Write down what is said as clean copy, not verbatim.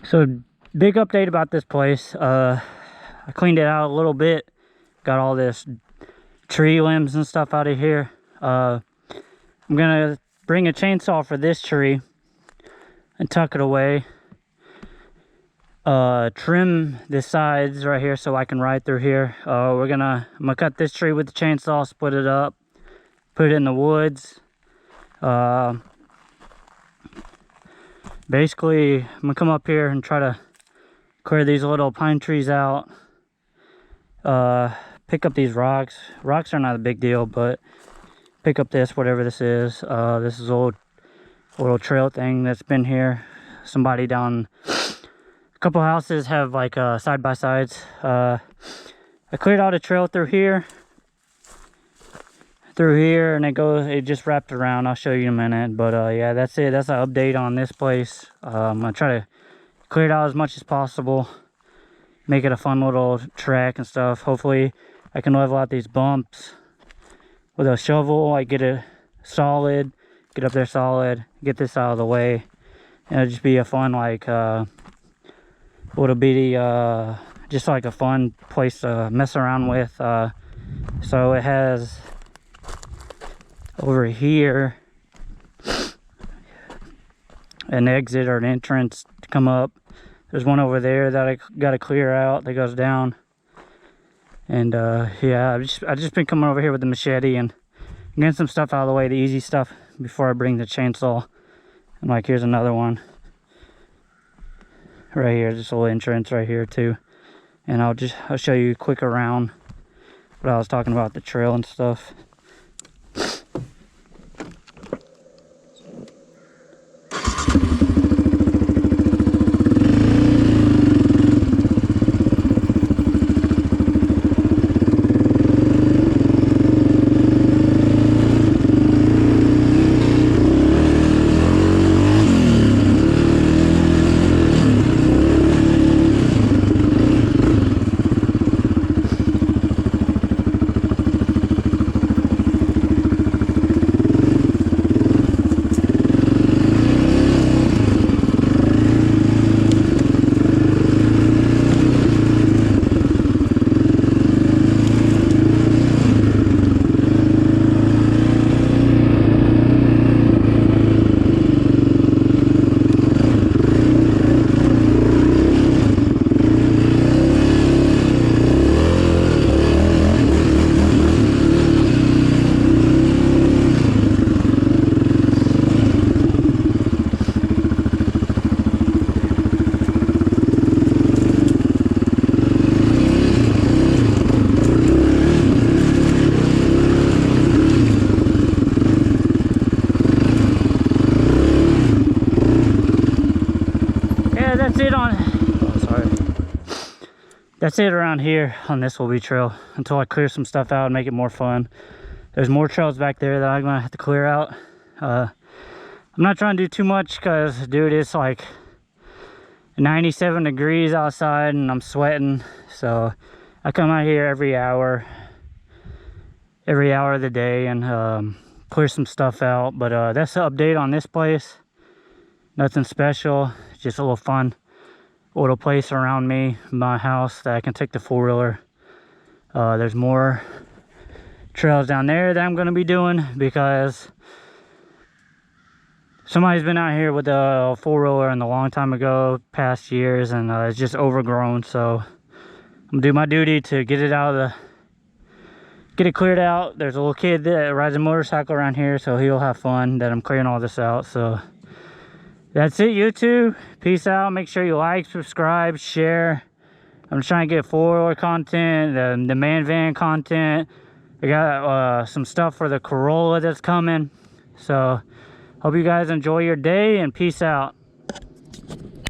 So big update about this place. I cleaned it out a little bit, got all this tree limbs and stuff out of here. I'm gonna bring a chainsaw for this tree and tuck it away, trim the sides right here so I can ride through here. I'm gonna cut this tree with the chainsaw, split it up, put it in the woods. Basically I'm gonna come up here and try to clear these little pine trees out, pick up these rocks. Rocks are not a big deal, but pick up this, whatever this is. This is a little trail thing that's been here. Somebody down a couple houses have like side by sides. I cleared out a trail through here, and it just wrapped around. I'll show you in a minute, but yeah, that's it. That's an update on this place. I'm gonna try to clear it out as much as possible, make it a fun little track and stuff. Hopefully I can level out these bumps with a shovel. I get it solid, get up there solid, get this out of the way, and it'll just be a fun, like little bitty, just like a fun place to mess around with. So it has over here an exit or an entrance to come up. There's one over there that I got to clear out that goes down. And yeah, I've just been coming over here with the machete and getting some stuff out of the way, the easy stuff, before I bring the chainsaw. And like, here's another one right here, just a little entrance right here too. And I'll show you quick around what I was talking about, the trail and stuff. That's it around here on this Will Be trail until I clear some stuff out and make it more fun. There's more trails back there that I'm gonna have to clear out. I'm not trying to do too much because, dude, it's like 97 degrees outside and I'm sweating. So I come out here every hour of the day and clear some stuff out. But that's the update on this place. Nothing special, just a little fun little place around me, my house, that I can take the four-wheeler. There's more trails down there that I'm going to be doing because somebody's been out here with a four-wheeler in a long time ago, past years, and it's just overgrown. So I'm gonna do my duty to get it cleared out. There's a little kid that rides a motorcycle around here, so he'll have fun that I'm clearing all this out. So that's it, YouTube. Peace out. Make sure you like, subscribe, share. I'm trying to get four-wheeler content, the man van content. I got some stuff for the Corolla that's coming. So hope you guys enjoy your day, and peace out.